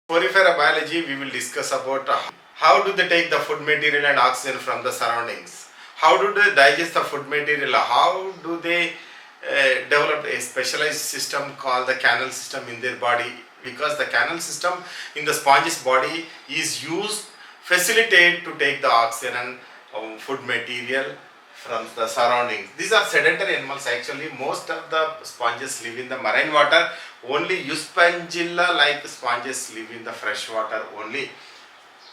Porifera biology, we will discuss about how do they take the food material and oxygen from the surroundings. How do they digest the food material? How do they develop a specialized system called the canal system in their body? Because the canal system in the sponge's body is used facilitate to take the oxygen and food material from the surroundings. These are sedentary animals actually. Most of the sponges live in the marine water. Only Euspangilla like sponges live in the fresh water only.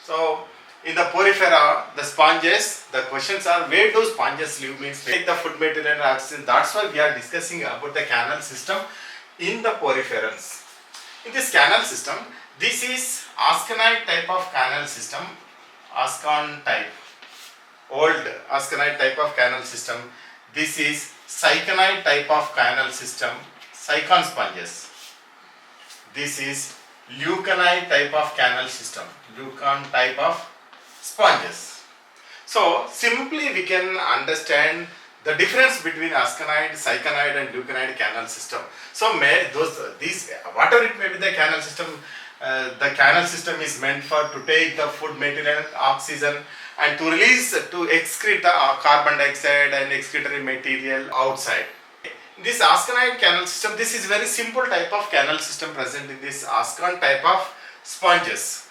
So in the Porifera, the sponges, the questions are where do sponges live means take the food material and oxygen. That's why we are discussing about the canal system in the Poriferans. In this canal system, this is Ascanite type of canal system, Ascan type, old Ascanite type of canal system. This is Syconite type of canal system, Sycon sponges. This is Leucanite type of canal system, Leucan type of sponges. So simply we can understand the difference between Ascanite, Syconite and Leucanite canal system. So whatever it may be the canal system is meant for to take the food material and oxygen and to release, to excrete the carbon dioxide and excretory material outside. This Ascanite canal system, this is very simple type of canal system present in this Ascan type of sponges.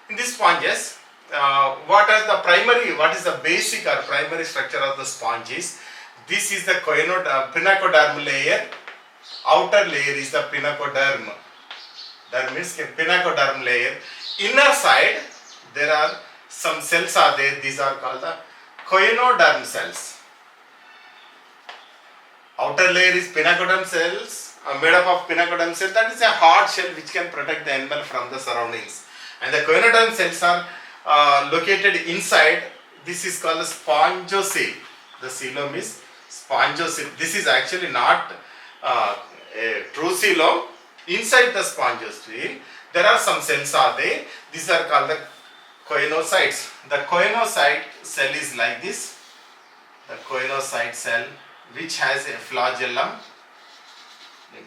In these sponges, what is the basic or primary structure of the sponge is, this is the pinacoderm layer, outer layer is the pinacoderm, that means pinacoderm layer. Inner side, there are some cells are there, these are called the coenoderm cells. Outer layer is pinacoderm cells, made up of pinacoderm cells, that is a hard shell which can protect the animal from the surroundings. And the coenoderm cells are located inside, this is called a spongocele. The coelom is spongocele. This is actually not a true coelom. Inside the spongocele, there are some cells are there, these are called the coenocytes. The coenocyte cell is like this, the coenocyte cell which has a flagellum.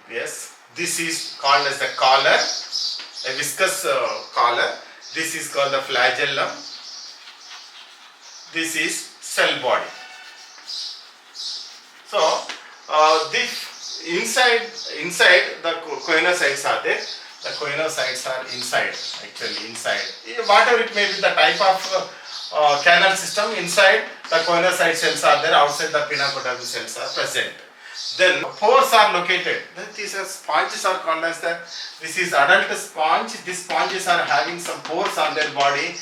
Yes, this is called as the collar, a viscous collar. This is called the flagellum. This is cell body. So this inside the coenocytes are there. The coenocytes are inside. Whatever it may be the type of canal system, inside the coenocyte cells are there, outside the pinacoderm cells are present. Then pores are located. These sponges are called as this is adult sponge. These sponges are having some pores on their body.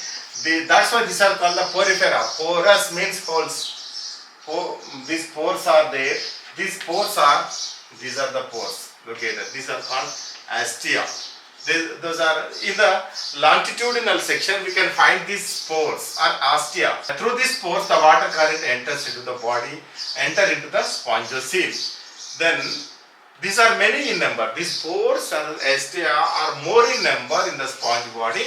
That's why these are called the porifera. Porous means holes. These pores are there. These are the pores located. These are called astia. Those are in the longitudinal section. We can find these pores or astia. Through these pores, the water current enters into the body, enter into the spongocele. Then these are many in number. These pores and astia are more in number in the sponge body,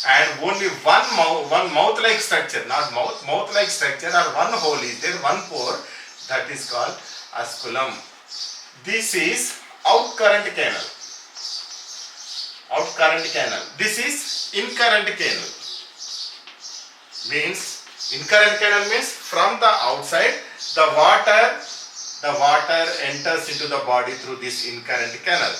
and only one mouth-like structure, not mouth-like structure, or one hole is there, one pore, that is called osculum. This is outcurrent canal. Outcurrent canal. This is incurrent canal. Incurrent canal means from the outside the water enters into the body through this incurrent canal.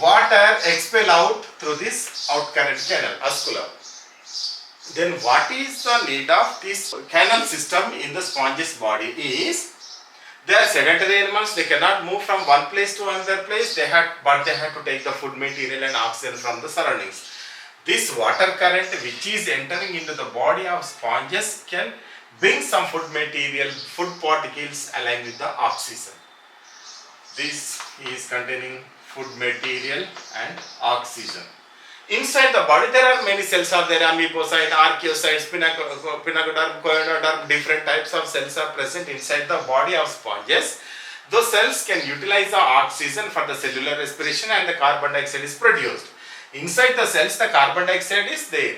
Water expel out through this outcurrent canal, osculum. Then what is the need of this canal system in the sponge's body is, they are sedentary animals, they cannot move from one place to another place, but they have to take the food material and oxygen from the surroundings. This water current which is entering into the body of sponges can bring some food material, food particles along with the oxygen. This is containing food material and oxygen. Inside the body there are many cells are there, amoebocyte, archaeocytes, pinacoderm, coenoderm, different types of cells are present inside the body of sponges. Those cells can utilize the oxygen for the cellular respiration and the carbon dioxide is produced. Inside the cells the carbon dioxide is there,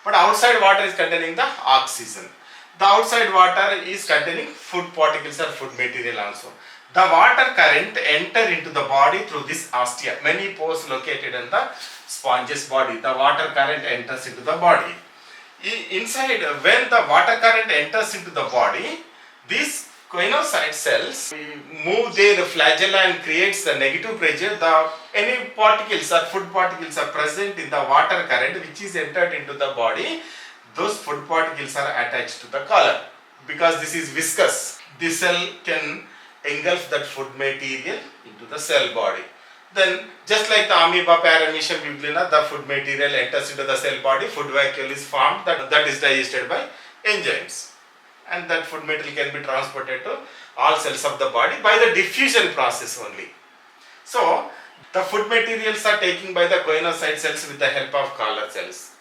but outside water is containing the oxygen. The outside water is containing food particles or food material also. the water current enter into the body through this astia. Many pores located in the sponge's body. The water current enters into the body. Inside, when the water current enters into the body, these coinocyte cells move their flagella and creates the negative pressure. Any particles or food particles are present in the water current which is entered into the body. Those food particles are attached to the collar. Because this is viscous, the cell can engulf that food material into the cell body. Then, just like the amoeba, paramecium, biblina, the food material enters into the cell body, food vacuole is formed that is digested by enzymes. And that food material can be transported to all cells of the body by the diffusion process only. So, the food materials are taken by the coinocyte cells with the help of collar cells.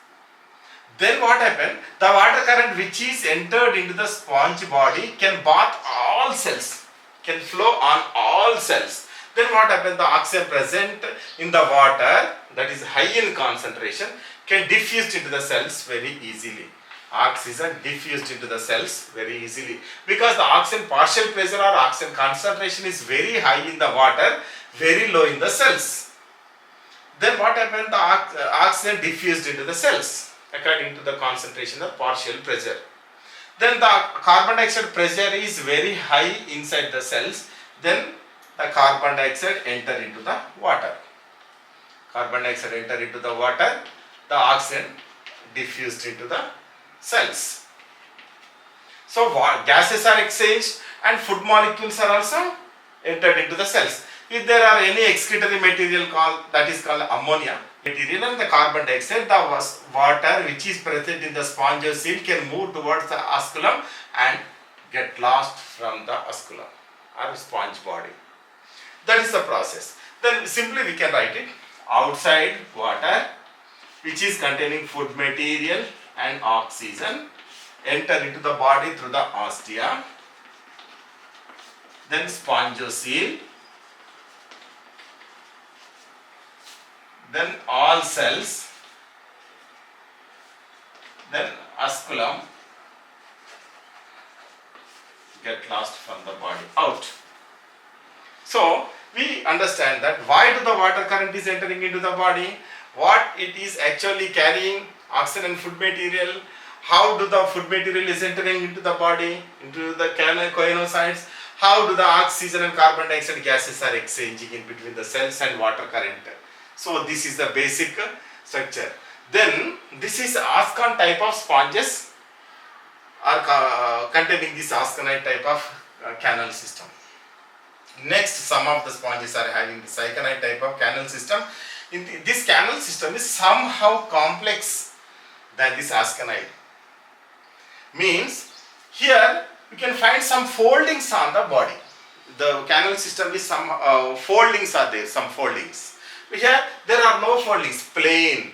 Then what happened? The water current which is entered into the sponge body can bath all cells, can flow on all cells. Then what happened? The oxygen present in the water, that is high in concentration, can diffuse into the cells very easily. Oxygen diffused into the cells very easily. Because the oxygen partial pressure or oxygen concentration is very high in the water, very low in the cells. Then what happened? The oxygen diffused into the cells according to the concentration of partial pressure. Then the carbon dioxide pressure is very high inside the cells. Then the carbon dioxide enter into the water. Carbon dioxide enter into the water. The oxygen diffused into the cells. So gases are exchanged and food molecules are also entered into the cells. If there are any excretory material that is called ammonia material and the carbon dioxide, the water which is present in the spongocoel can move towards the osculum and get lost from the osculum or sponge body. That is the process. Then simply we can write it: outside water which is containing food material and oxygen enter into the body through the astia, then spongocoel, then all cells, then osculum get lost from the body out. So we understand that why do the water current is entering into the body, what it is actually carrying, oxygen and food material, how do the food material is entering into the body, into the coinocytes, how do the oxygen and carbon dioxide gases are exchanging in between the cells and water current. So this is the basic structure. Then this is ascon type of sponges are containing this asconite type of canal system. Next, some of the sponges are having the syconite type of canal system. This canal system is somehow complex than this asconite. Means here we can find some foldings on the body. The canal system is some foldings are there, some foldings. Here there are no foldings, plain.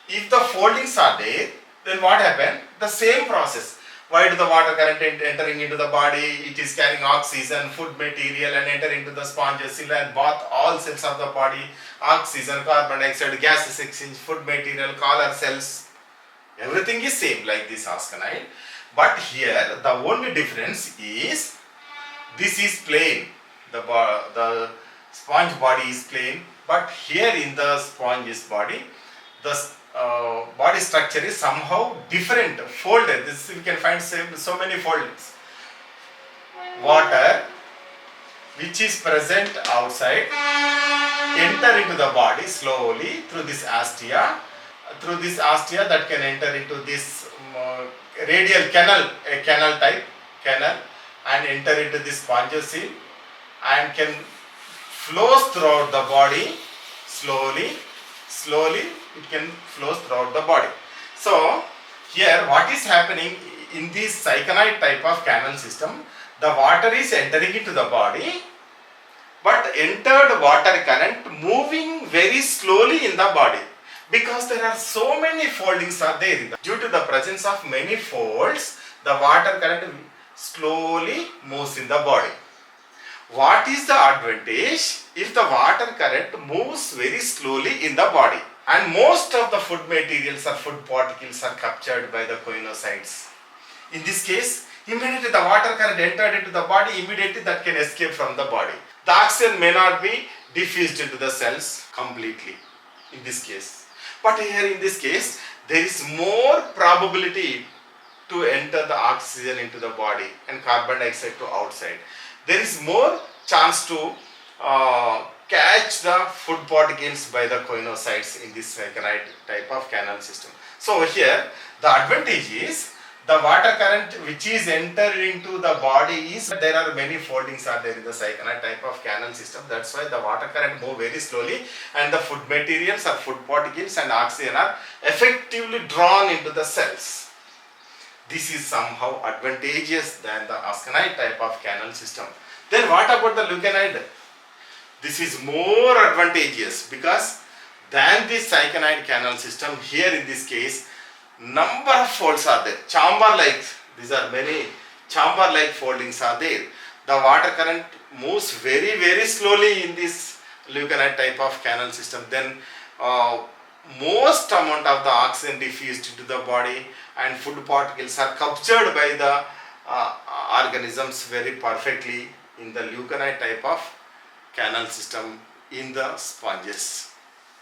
If the foldings are there, then what happened? The same process. Why do the water current entering into the body? It is carrying oxygen, food material and enter into the spongocoel and bath all cells of the body. Oxygen, carbon dioxide, gases exchange, food material, collar cells. Everything is same like this asconite. But here the only difference is this is plain. The sponge body is plain. But here in the sponge's body, the body structure is somehow different, folded. This we can find so many foldings. Water which is present outside enter into the body slowly through this astia. Through this astia that can enter into this radial canal, a canal type canal, and enter into this spongocoel and can flows throughout the body slowly it can flows throughout the body. So here what is happening in this syconite type of canal system, the water is entering into the body but entered water current moving very slowly in the body because there are so many foldings are there. Due to the presence of many folds, the water current slowly moves in the body. What is the advantage if the water current moves very slowly in the body and most of the food materials or food particles are captured by the coinocytes? In this case, Immediately the water current entered into the body, immediately that can escape from the body. The oxygen may not be diffused into the cells completely in this case. But here in this case, there is more probability to enter the oxygen into the body and carbon dioxide to outside. There is more chance to catch the food particles by the coinocytes in this cyanide type of canal system. So here the advantage is the water current which is entering into the body is there are many foldings are there in the cyanide type of canal system. That's why the water current move very slowly and the food materials or food particles and oxygen are effectively drawn into the cells. This is somehow advantageous than the ascanide type of canal system. Then what about the leucanide? This is more advantageous because than the cyanide canal system. Here in this case, number of folds are there. Chamber like, these are many chamber like foldings are there. The water current moves very slowly in this leucanide type of canal system. Then most amount of the oxygen diffused into the body and food particles are captured by the organisms very perfectly in the leucanide type of canal system in the sponges.